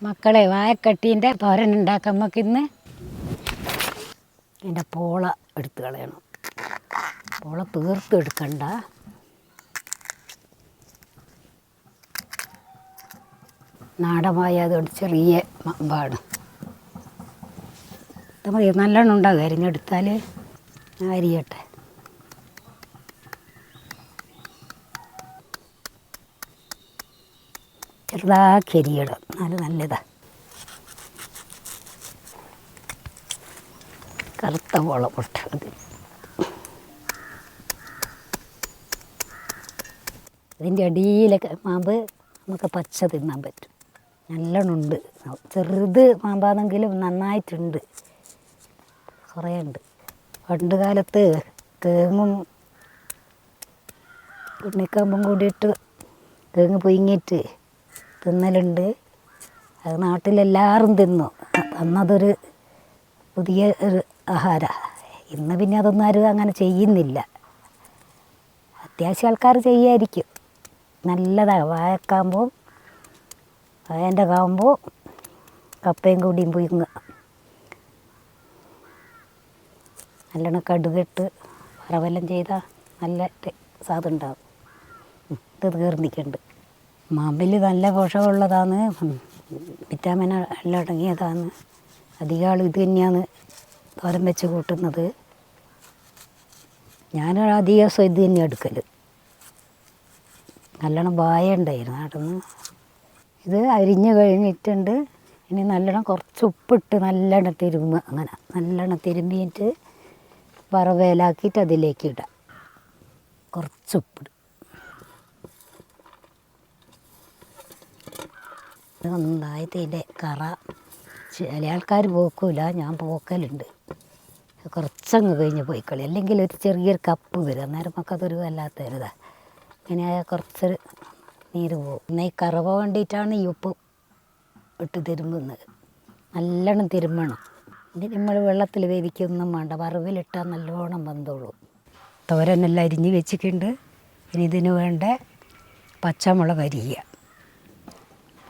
മക്കളെ വാഴക്കട്ടീൻ്റെ തോരൻ ഉണ്ടാക്കാം. നമുക്കിന്ന് ഇതിൻ്റെ പോള എടുത്ത് കളയണം. പോള തീർത്തെടുക്കണ്ട. നാടമായ അതുകൊണ്ട് ചെറിയ മമ്പാണ്. ഇത് മതി, നല്ലോണം ഉണ്ടാകും. അരിഞ്ഞെടുത്താൽ അരിയട്ടെ. ചെറുതാക്കി അരിയിടും, നല്ലതാണ്. കറുത്ത പോള പൊട്ടത്. ഇതിൻ്റെ അടിയിലൊക്കെ മാമ്പ് നമുക്ക് പച്ച തിന്നാൻ പറ്റും. നല്ലോണം ഉണ്ട്. ചെറുത് മാമ്പാണെങ്കിലും നന്നായിട്ടുണ്ട്, കുറേ ഉണ്ട്. പണ്ട് കാലത്ത് തേങ്ങും ഉണ്ണിക്കമ്പും കൂടിയിട്ട് തേങ്ങ് പൊയിങ്ങിയിട്ട് തിന്നലുണ്ട്. അത് നാട്ടിലെല്ലാവരും തിന്നു. അന്നതൊരു പുതിയ ഒരു ആഹാര. ഇന്ന് പിന്നെ അതൊന്നും ആരും അങ്ങനെ ചെയ്യുന്നില്ല. അത്യാവശ്യം ആൾക്കാർ ചെയ്യായിരിക്കും. നല്ലതാണ്. വാഴക്കാകുമ്പോൾ വാഴൻ്റെ കാവുമ്പോൾ കപ്പയും കൂടിയും പുഴുങ്ങുക. നല്ലോണം കടുകിട്ട് വറവെല്ലാം ചെയ്താൽ നല്ല സാധനം ഉണ്ടാകും. ഇത് തീർന്നിക്കുന്നുണ്ട്. മാമ്പിൽ നല്ല പോഷകമുള്ളതാണ്, വിറ്റാമിൻ എല്ലാം അടങ്ങിയതാണ്. അധികം ആൾ ഇത് തന്നെയാണ് തോരൻ വെച്ച് കൂട്ടുന്നത്. ഞാൻ അധികം ദിവസം ഇത് തന്നെ എടുക്കൽ. നല്ലോണം വായ ഉണ്ടായിരുന്നു നാട്ടിൽ നിന്ന്. ഇത് അരിഞ്ഞ് കഴിഞ്ഞിട്ടുണ്ട്. ഇനി നല്ലോണം കുറച്ച് ഉപ്പിട്ട് നല്ലോണം തിരുമ്പുക. അങ്ങനെ നല്ലോണം തിരുമ്പിയിട്ട് വറവേലാക്കിയിട്ട് അതിലേക്ക് ഇടാം. കുറച്ച് ഉപ്പിടും. നന്നായിട്ട് ഇതിൻ്റെ കറ ചില ആൾക്കാർ പോക്കില്ല, ഞാൻ പോക്കലുണ്ട്. കുറച്ചങ്ങ് കഴിഞ്ഞ് പോയിക്കളി. അല്ലെങ്കിൽ ഒരു ചെറിയൊരു കപ്പ് വരും, അന്നേരം നമുക്കതൊരു വല്ലാത്ത ഒരിതാണ്. ഇങ്ങനെ കുറച്ച് നീര് പോകും. എന്നാൽ ഈ കറ പോകാൻ വേണ്ടിയിട്ടാണ് ഈ ഉപ്പ് ഇട്ട് തിരുമ്പുന്നത്. നല്ലോണം തിരുമ്പണം. ഇത് നമ്മൾ വെള്ളത്തിൽ വേവിക്കൊന്നും വേണ്ട, വറവിലിട്ടാൽ നല്ലോണം വെന്തോളും. തോരനെല്ലാം അരിഞ്ഞ് വെച്ചിട്ടുണ്ട്. ഇനി ഇതിന് വേണ്ട പച്ചമുളക് അരിയുക.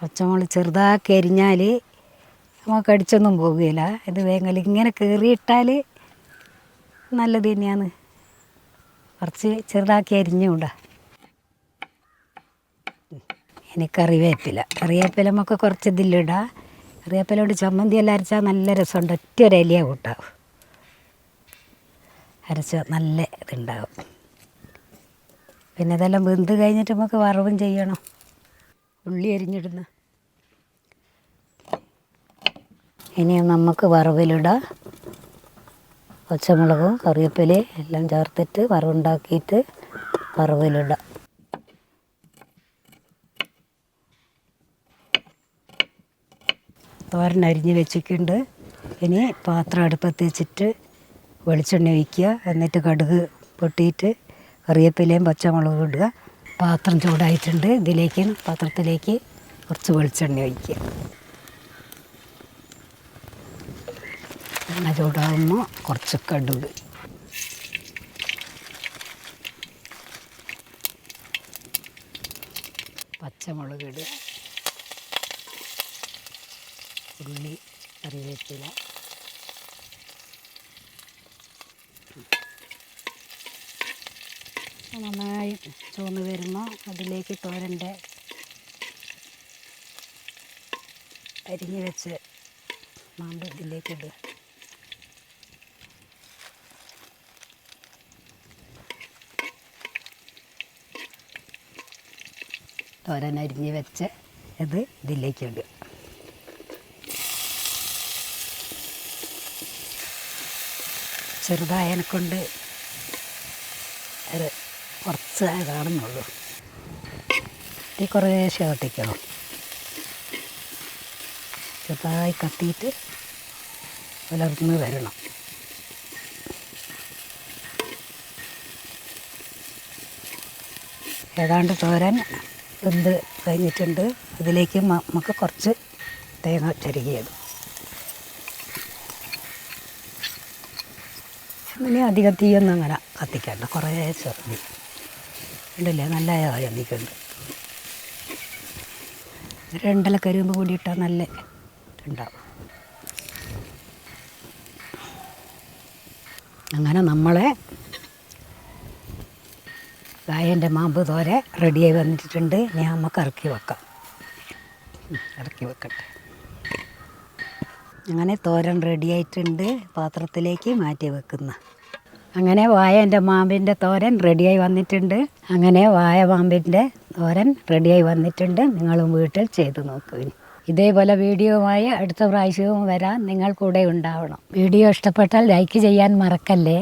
പച്ചമുളക് ചെറുതാക്കി അരിഞ്ഞാൽ നമുക്ക് അടിച്ചൊന്നും പോകുകയില്ല. ഇത് വേങ്ങൽ ഇങ്ങനെ കയറിയിട്ടാൽ നല്ലത് തന്നെയാണ്. കുറച്ച് ചെറുതാക്കി അരിഞ്ഞുകൂടാ. ഇനി കറിവേപ്പില നമുക്ക് കുറച്ച് ഇതിലിടാം. കറിവേപ്പിലോട് ചമ്മന്തി എല്ലാം അരച്ചാൽ നല്ല രസമുണ്ട്. ഒറ്റ ഒരു ഇലയ കൂട്ടാവും. അരച്ചാൽ നല്ല ഇതുണ്ടാവും. പിന്നെ ഇതെല്ലാം വെന്ത് കഴിഞ്ഞിട്ട് നമുക്ക് വറവും ചെയ്യണം. ഉള്ളി അരിഞ്ഞിടുന്ന ഇനി നമുക്ക് വറവിലിടാം. പച്ചമുളകും കറിവേപ്പിലയും എല്ലാം ചേർത്തിട്ട് വറവുണ്ടാക്കിയിട്ട് വറവിലിടാം. തോരൻ അരിഞ്ഞ് വെച്ചിട്ടുണ്ട്. ഇനി പാത്രം അടുപ്പത്ത് വെച്ചിട്ട് വെളിച്ചെണ്ണ ഒഴിക്കുക. എന്നിട്ട് കടുക് പൊട്ടിയിട്ട് കറിവേപ്പിലയും പച്ചമുളകും ഇടുക. പാത്രം ചൂടായിട്ടുണ്ട്. പാത്രത്തിലേക്ക് കുറച്ച് വെളിച്ചെണ്ണ ഒഴിക്കുക. എണ്ണ ചൂടാകുമ്പോൾ കുറച്ച് കടുക്, പച്ചമുളക് ഇടുക, ഉള്ളി, കറിവേപ്പില, നന്നായി ചുവന്ന് വരുമ്പോൾ അതിലേക്ക് തോരൻ്റെ അരിഞ്ഞ് വെച്ച് മാമ്പ് ഇതിലേക്ക് ഇടുക. തോരൻ അരിഞ്ഞ് വെച്ച് ഇത് ഇതിലേക്ക് ഇടുക. ചെറുതായതിനെ കൊണ്ട് ഒരു കുറച്ച് കാണുന്നുള്ളൂ. ഇത് കുറേശ്ശെ ഒട്ടിക്കണം. ചെറുതായി കത്തിയിട്ട് പുലർന്ന് വരണം. ഏതാണ്ട് തോരൻ വെന്ത് കഴിഞ്ഞിട്ടുണ്ട്. ഇതിലേക്ക് നമുക്ക് കുറച്ച് തേങ്ങ ചിരകിയത്. ഇനി അധികം തീയൊന്നും അങ്ങനെ കത്തിക്കണ്ട, കുറേ ചെറുതി ഉണ്ടല്ലേ, നല്ല ചന്തിക്കുണ്ട്. രണ്ടല കരിയുമ്പ് കൂടി ഇട്ടാൽ നല്ല ഉണ്ടാവും. അങ്ങനെ നമ്മളെ വായൻ്റെ മാമ്പ് തോര റെഡിയായി വന്നിട്ടുണ്ട്. ഇനി നമുക്ക് ഇറക്കി വെക്കാം. ഇറക്കി വെക്കട്ടെ. അങ്ങനെ തോരൻ റെഡിയായിട്ടുണ്ട്. പാത്രത്തിലേക്ക് മാറ്റി വെക്കുന്ന. അങ്ങനെ വായൻ്റെ മാമ്പിൻ്റെ തോരൻ റെഡിയായി വന്നിട്ടുണ്ട്. അങ്ങനെ വായ മാമ്പിൻ്റെ തോരൻ റെഡിയായി വന്നിട്ടുണ്ട്. നിങ്ങളും വീട്ടിൽ ചെയ്ത് നോക്കൂ. ഇതേപോലെ വീഡിയോയുമായി അടുത്ത പ്രാവശ്യവും വരാൻ നിങ്ങൾ കൂടെ ഉണ്ടാവണം. വീഡിയോ ഇഷ്ടപ്പെട്ടാൽ ലൈക്ക് ചെയ്യാൻ മറക്കല്ലേ.